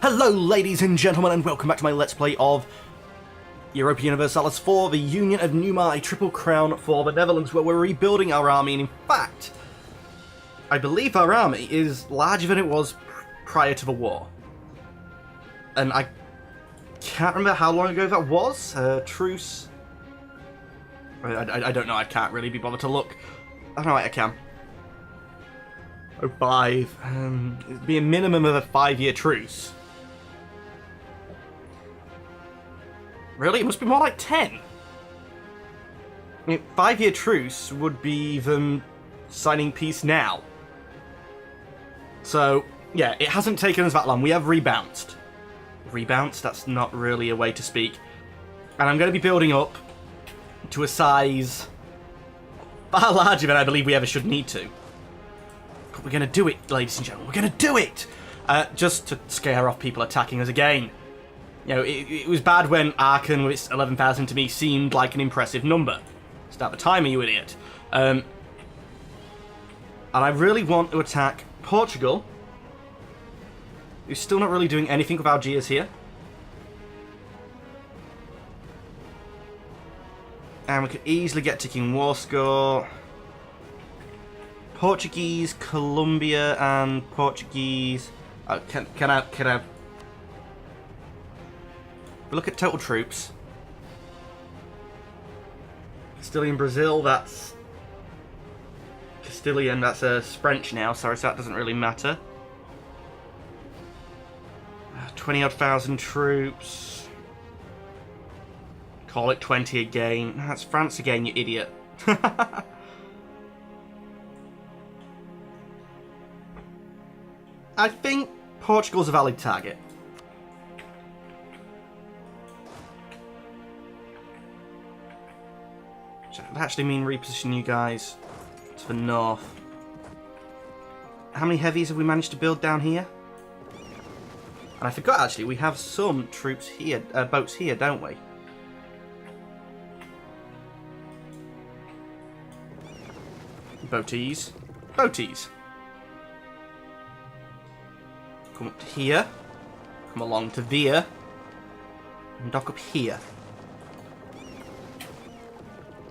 Hello ladies and gentlemen, and welcome back to my Let's Play of Europa Universalis 4, the Union of Numar, a triple crown for the Netherlands, where we're rebuilding our army, and in fact, I believe our army is larger than it was prior to the war. And I can't remember how long ago that was. Truce. I don't know, I can't really be bothered to look. Oh no, I can. 05. It'd be a minimum of a 5-year truce. Really? It must be more like 10. I mean, 5-year truce would be them signing peace now. So, yeah, it hasn't taken us that long. We have rebounced. Rebounced? That's not really a way to speak. And I'm going to be building up to a size far larger than I believe we ever should need to. But we're going to do it, ladies and gentlemen. We're going to do it! Just to scare off people attacking us again. You know, it was bad when Aachen with its 11,000 to me seemed like an impressive number. Start the timer, you idiot. And I really want to attack Portugal, who's still not really doing anything with Algiers here. And we could easily get to King War score. Portuguese, Colombia, and Portuguese. Can I? We look at total troops. Castilian Brazil, that's Castilian, that's French now, sorry, so that doesn't really matter. 20-odd thousand troops. Call it 20 again. That's France again, you idiot. I think Portugal's a valid target. That would actually mean reposition you guys to the north. How many heavies have we managed to build down here? And I forgot, actually, we have some troops here, boats here, don't we? Boaties. Boaties. Come up to here. Come along to there. And dock up here.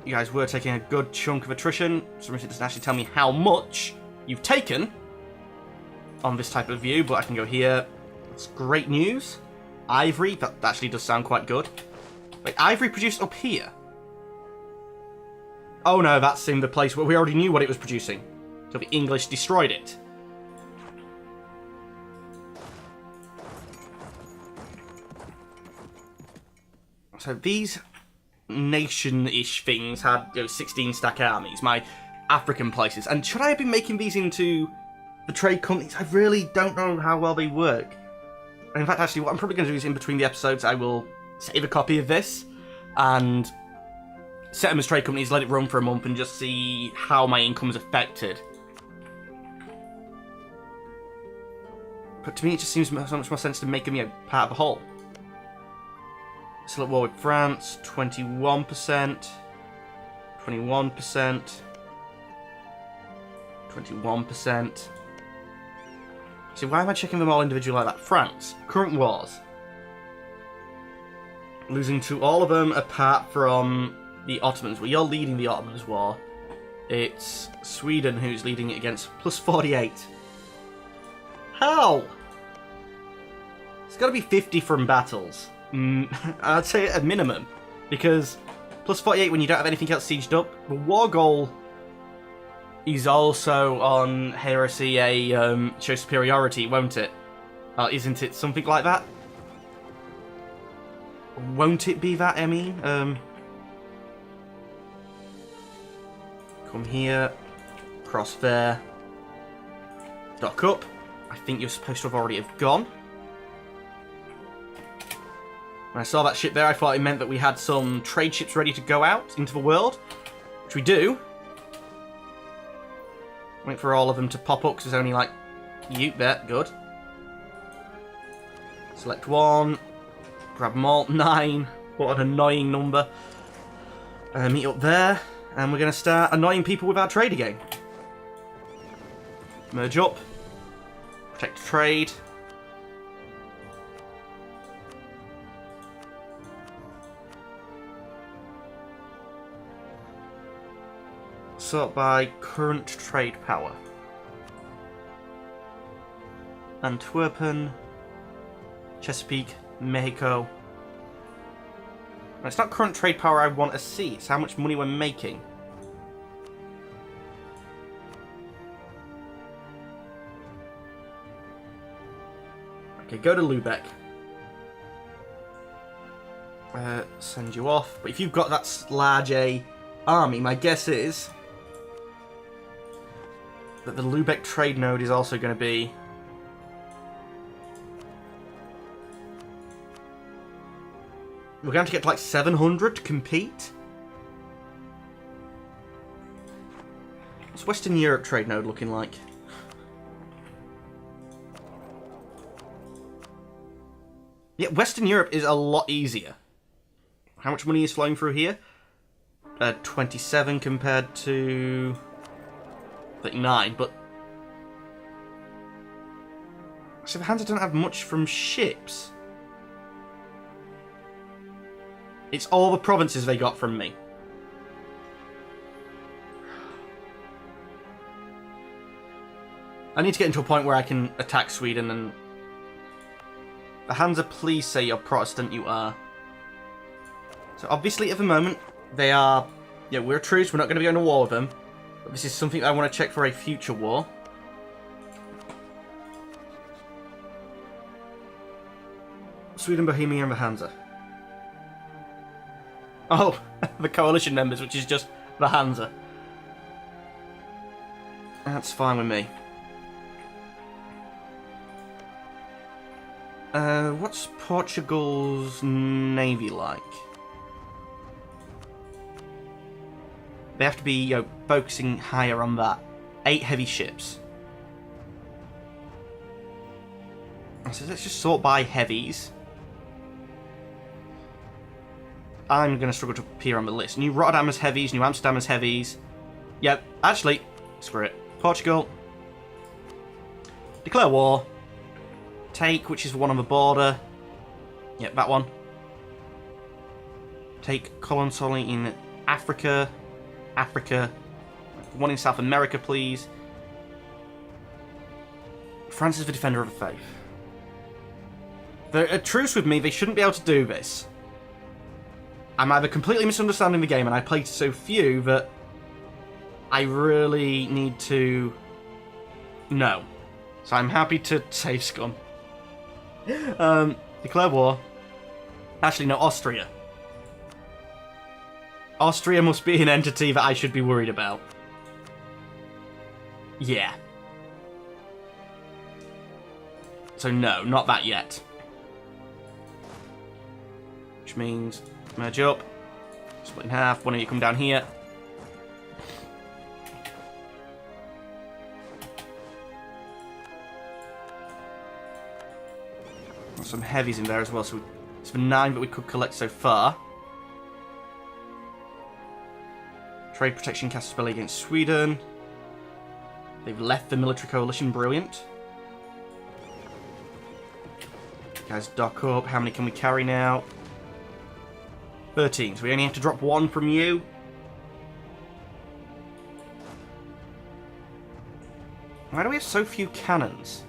You guys were taking a good chunk of attrition. So it doesn't actually tell me how much you've taken on this type of view, but I can go here. That's great news. Ivory, that actually does sound quite good. Wait, ivory produced up here? Oh no, that's in the place where we already knew what it was producing. So the English destroyed it. So these nation-ish things had 16-stack armies, my African places. And should I have been making these into the trade companies? I really don't know how well they work. And in fact, actually, what I'm probably going to do is in between the episodes, I will save a copy of this and set them as trade companies, let it run for a month, and just see how my income is affected. But to me, it just seems so much more sense to make them part of the whole. Still at war with France, 21%, 21%, 21%. See, why am I checking them all individually like that? France, current wars. Losing to all of them apart from the Ottomans. Well, you're leading the Ottomans war. It's Sweden who's leading it against plus 48. How? It's got to be 50 from battles. I'd say at minimum, because plus 48 when you don't have anything else sieged up. The war goal is also on heresy a show superiority, won't it? Isn't it something like that? Won't it be that, I mean? Come here, cross there, dock up. I think you're supposed to have already have gone. When I saw that ship there, I thought it meant that we had some trade ships ready to go out into the world, which we do. Wait for all of them to pop up, because there's only like you there. Good. Select one. Grab them all. 9. What an annoying number. Meet up there, and we're going to start annoying people with our trade again. Merge up. Protect trade. sort by current trade power. Antwerpen, Chesapeake, Mexico. It's not current trade power I want to see, it's how much money we're making. Okay, go to Lubeck. Send you off. But if you've got that large a army, my guess is that the Lubeck trade node is also going to be... We're going to get to like 700 to compete? What's Western Europe trade node looking like? Yeah, Western Europe is a lot easier. How much money is flowing through here? 27 compared to 39, but... So the Hansa don't have much from ships. It's all the provinces they got from me. I need to get into a point where I can attack Sweden and... The Hansa, please say you're Protestant, you are. So obviously at the moment, they are... Yeah, we're truce, we're not going to be going to war with them. But this is something I want to check for a future war. Sweden, Bohemia and the Hansa. Oh, the coalition members, which is just the Hansa. That's fine with me. What's Portugal's navy like? They have to be, you know, focusing higher on that. 8 heavy ships. So let's just sort by heavies. I'm going to struggle to appear on the list. New Rotterdam has heavies, New Amsterdam has heavies. Yep, actually, screw it. Portugal. Declare war. Take, which is the one on the border. Yep, that one. Take colony in Africa. Africa. One in South America, please. France is the defender of the faith. They're at truce with me, they shouldn't be able to do this. I'm either completely misunderstanding the game and I played so few that I really need to know. So I'm happy to save scum. Declare war. Actually, no, Austria. Austria must be an entity that I should be worried about. Yeah. So no, not that yet. Which means merge up, split in half, one of you come down here. Got some heavies in there as well, so it's the 9 that we could collect so far. Trade protection casts a spell against Sweden. They've left the military coalition, brilliant. Guys, dock up. How many can we carry now? 13, so we only have to drop 1 from you. Why do we have so few cannons?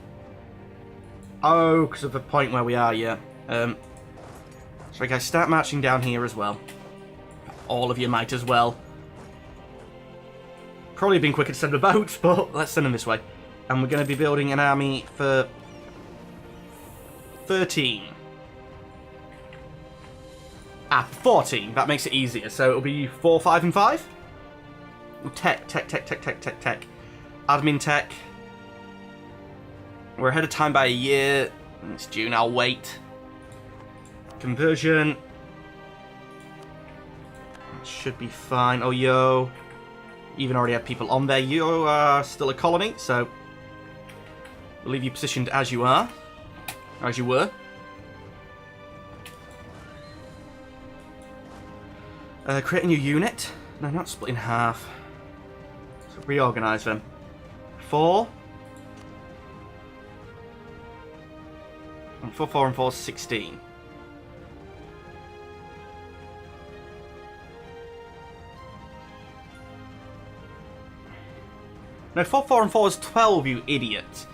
Oh, because of the point where we are, yeah. So guys, start marching down here as well. All of you might as well. Probably been quicker to send the boats, but let's send them this way. And we're going to be building an army for 13. 14. That makes it easier. So it'll be 4, 5, and 5. Ooh, tech. Admin tech. We're ahead of time by a year. It's June, I'll wait. Conversion. Should be fine. Oh, yo. Even already have people on there. You are still a colony, so we'll leave you positioned as you are. As you were. Create a new unit. No, not split in half. So reorganize them. 4. And 4, 4, and 4 is 16. No, 4, 4, and 4 is 12, you idiot.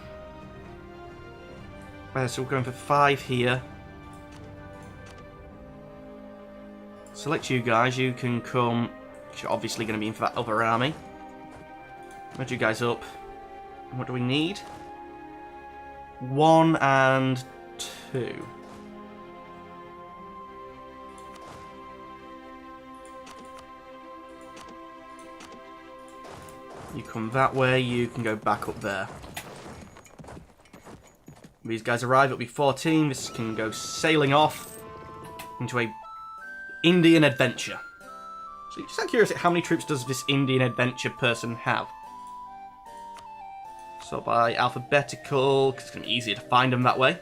So we're going for 5 here. Select you guys. You can come. You're obviously going to be in for that other army. Merge you guys up. What do we need? 1 and 2. You come that way, you can go back up there. These guys arrive, it'll be 14. This can go sailing off into a Indian adventure. So just out of curiosity, how many troops does this Indian adventure person have? So by alphabetical, because it's going to be easier to find them that way.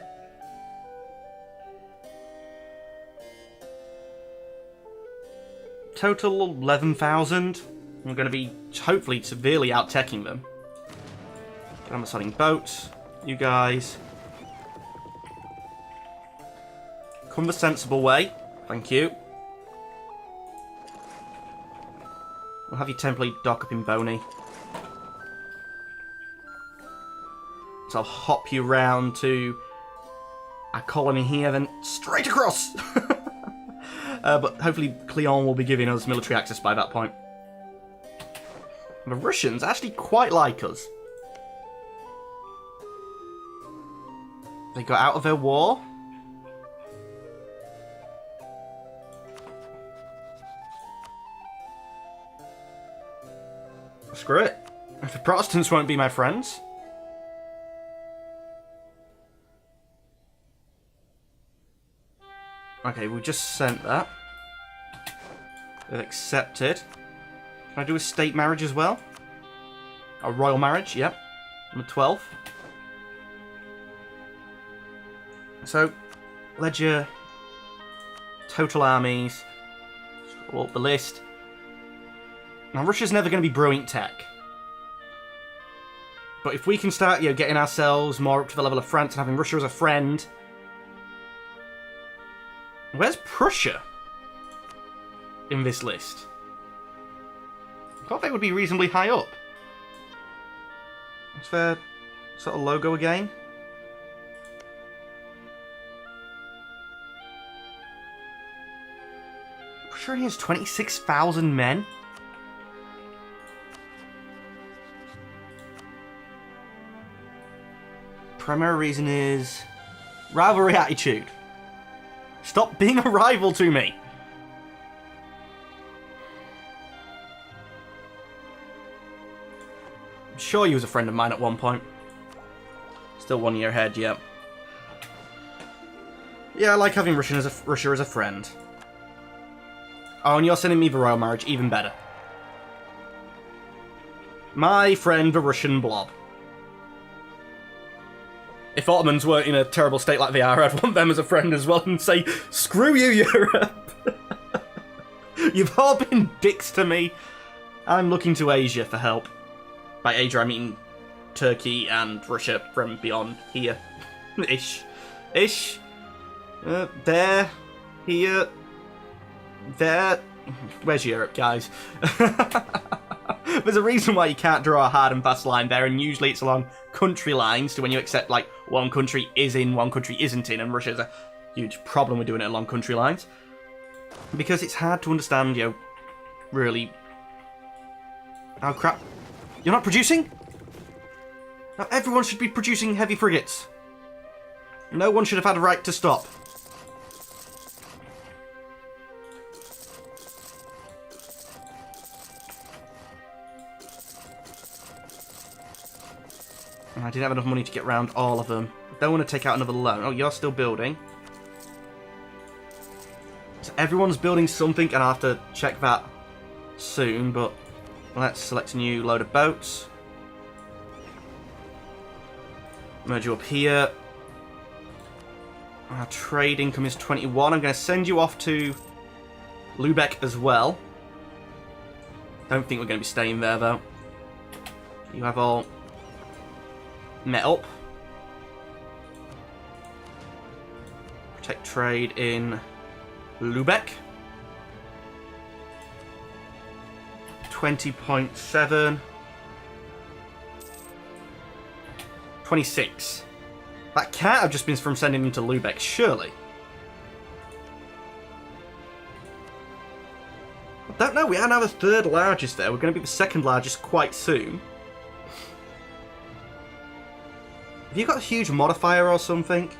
Total 11,000. I'm going to be hopefully severely out-teching them. I'm assigning boats. You guys. Come the sensible way. Thank you. We'll have you temporarily dock up in Boney. So I'll hop you round to our colony here, then straight across! But hopefully Cleon will be giving us military access by that point. The Russians actually quite like us. They got out of their war. Screw it. If the Protestants won't be my friends. Okay, we just sent that. They've accepted. Can I do a state marriage as well? A royal marriage, yep. Number 12. So, ledger, total armies, scroll up the list. Now, Russia's never going to be brilliant tech. But if we can start, getting ourselves more up to the level of France and having Russia as a friend... Where's Prussia in this list? I thought they would be reasonably high up. What's their sort of logo again? Prussia has 26,000 men. Primary reason is rivalry attitude. Stop being a rival to me. I'm sure you was a friend of mine at one point. Still 1 year ahead, yeah. Yeah, I like having Russia as a friend. Oh, and you're sending me the royal marriage, even better. My friend, the Russian blob. If Ottomans weren't in a terrible state like they are, I'd want them as a friend as well and say, screw you, Europe! You've all been dicks to me. I'm looking to Asia for help. By Asia, I mean Turkey and Russia from beyond here. Ish. Ish. There. Here. There. Where's Europe, guys? There's a reason why you can't draw a hard and fast line there, and usually it's along country lines to when you accept, like, one country is in, one country isn't in, and Russia's a huge problem with doing it along country lines. Because it's hard to understand, really... Oh, crap. You're not producing? Now, everyone should be producing heavy frigates. No one should have had a right to stop. I didn't have enough money to get around all of them. I don't want to take out another loan. Oh, you're still building. So everyone's building something, and I'll have to check that soon, but let's select a new load of boats. Merge you up here. Our trade income is 21. I'm going to send you off to Lubeck as well. Don't think we're going to be staying there, though. You have all... met up. Protect trade in Lubeck. 20.7. 26. That can't have just been from sending them to Lubeck, surely. I don't know, we are now the third largest there. We're going to be the second largest quite soon. Have you got a huge modifier or something?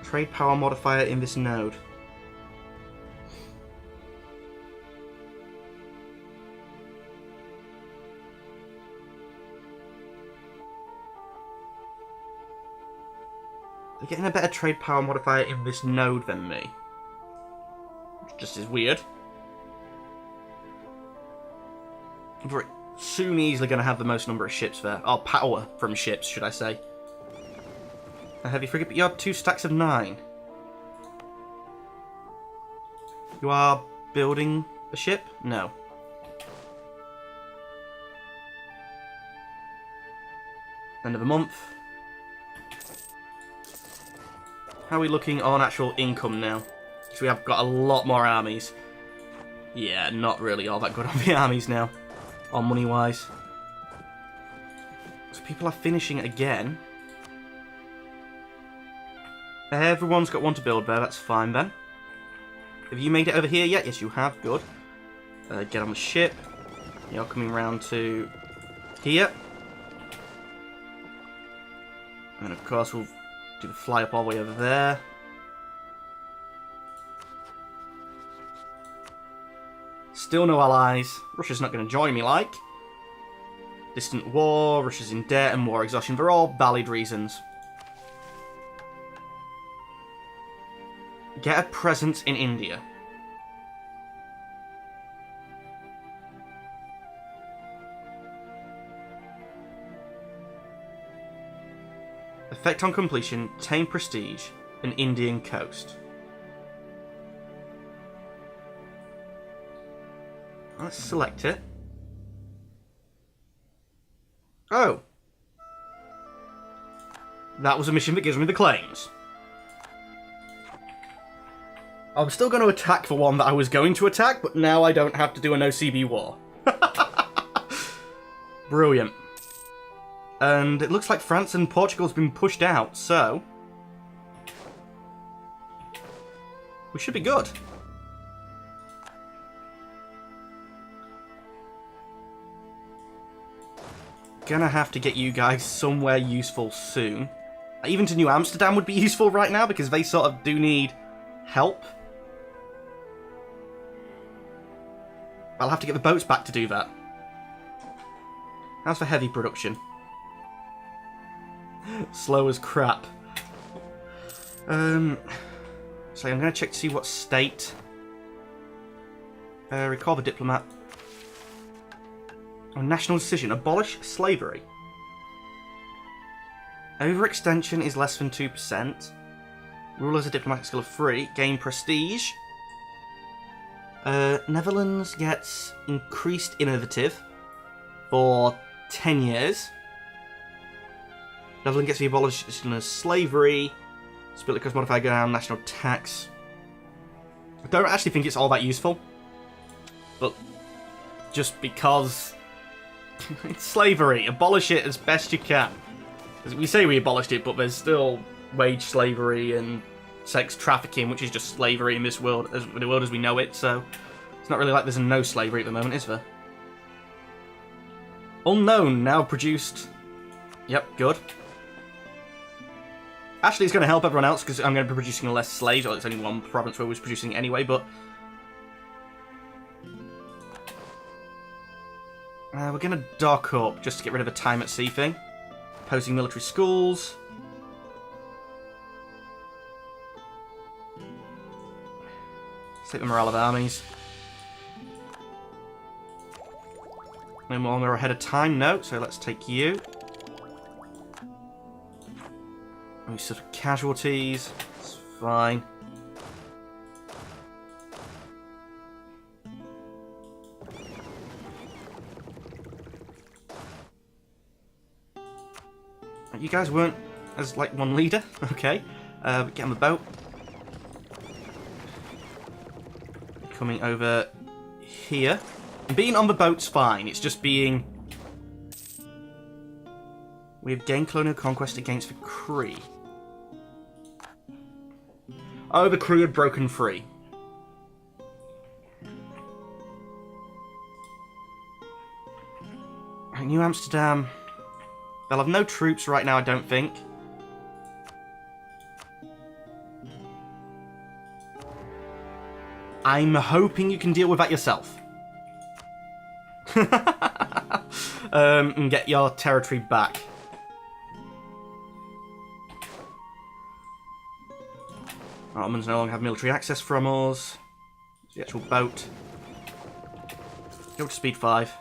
Trade power modifier in this node. They're getting a better trade power modifier in this node than me. Which just is weird. We're soon easily going to have the most number of ships there. Or power from ships, should I say. A heavy frigate, but you have 2 stacks of 9. You are building a ship? No. End of the month. How are we looking on actual income now? Because we have got a lot more armies. Yeah, not really all that good on the armies now. Or money-wise. So people are finishing again. Everyone's got one to build there, that's fine then. Have you made it over here yet? Yes, you have, good. Get on the ship. You're coming round to here. And of course we'll do the fly up all the way over there. Still no allies. Russia's not going to join me, like. Distant war, Russia's in debt, and war exhaustion. They're all valid reasons. Get a presence in India. Effect on completion, tame prestige, an Indian coast. Let's select it. Oh. That was a mission that gives me the claims. I'm still going to attack the one that I was going to attack, but now I don't have to do a no-CB war. Brilliant. And it looks like France and Portugal's been pushed out, so we should be good. Gonna have to get you guys somewhere useful soon. Even to New Amsterdam would be useful right now, because they sort of do need help. I'll have to get the boats back to do that. How's the heavy production? Slow as crap. So I'm going to check to see what state. Recall the diplomat. Oh, national decision. Abolish slavery. Overextension is less than 2%. Rule as a diplomatic skill of 3. Gain prestige. Netherlands gets increased innovative for 10 years. Netherlands gets the abolition of slavery. Split cost modifier go down. National tax. I don't actually think it's all that useful. But just because it's slavery. Abolish it as best you can. Because we say we abolished it, but there's still wage slavery and sex trafficking, which is just slavery in this world, the world as we know it, so it's not really like there's no slavery at the moment, is there? Unknown, now produced. Yep, good. Actually, it's going to help everyone else, because I'm going to be producing less slaves, or it's only one province where I was producing anyway, but we're going to dock up, just to get rid of the time at sea thing. Opposing military schools. Take the morale of armies. No longer ahead of time, no, so let's take you. We sort of casualties, it's fine. You guys weren't as like one leader, okay. Get on the boat. coming over here. And being on the boat's fine. It's just being... We have gained colonial conquest against the Kree. Oh, the Kree had broken free. New Amsterdam. They'll have no troops right now, I don't think. I'm hoping you can deal with that yourself. And get your territory back. Ottomans no longer have military access from us. It's the actual boat. Go to speed 5.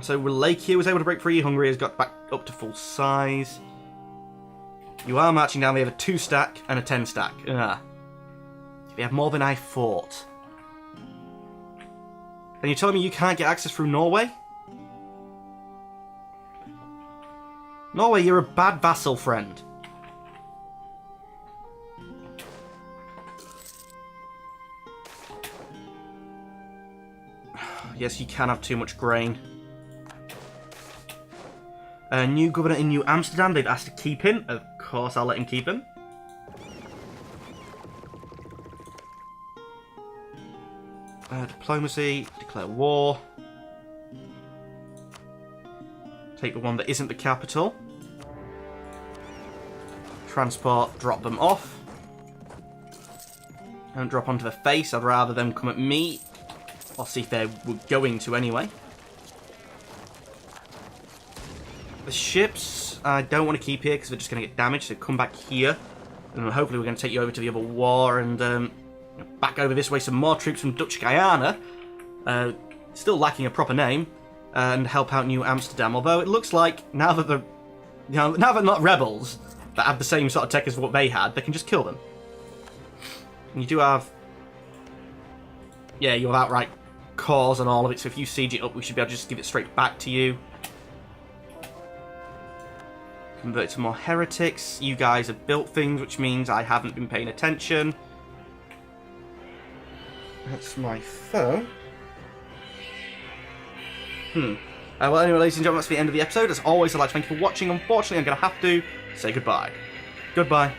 So Wallachia was able to break free. Hungary has got back up to full size. You are marching down. They have a 2 stack and a 10 stack. They have more than I thought. And you're telling me you can't get access through Norway? Norway, you're a bad vassal, friend. Yes, you can have too much grain. New governor in New Amsterdam. They've asked to keep him. Of course, I'll let him keep him. Diplomacy. Declare war. Take the one that isn't the capital. Transport. Drop them off. Don't drop onto the face. I'd rather them come at me. I'll see if they were going to anyway. The ships, I don't want to keep here because they're just going to get damaged, so come back here. And hopefully we're going to take you over to the other war and back over this way some more troops from Dutch Guyana. Still lacking a proper name. And help out New Amsterdam. Although it looks like now that they're, now they're not rebels that have the same sort of tech as what they had, they can just kill them. And you do have... Yeah, you have outright cause and all of it, so if you siege it up, we should be able to just give it straight back to you. Convert to more heretics. You guys have built things, which means I haven't been paying attention. That's my phone. Well, anyway, ladies and gentlemen, that's the end of the episode. As always, I'd like to thank you for watching. Unfortunately, I'm going to have to say goodbye. Goodbye.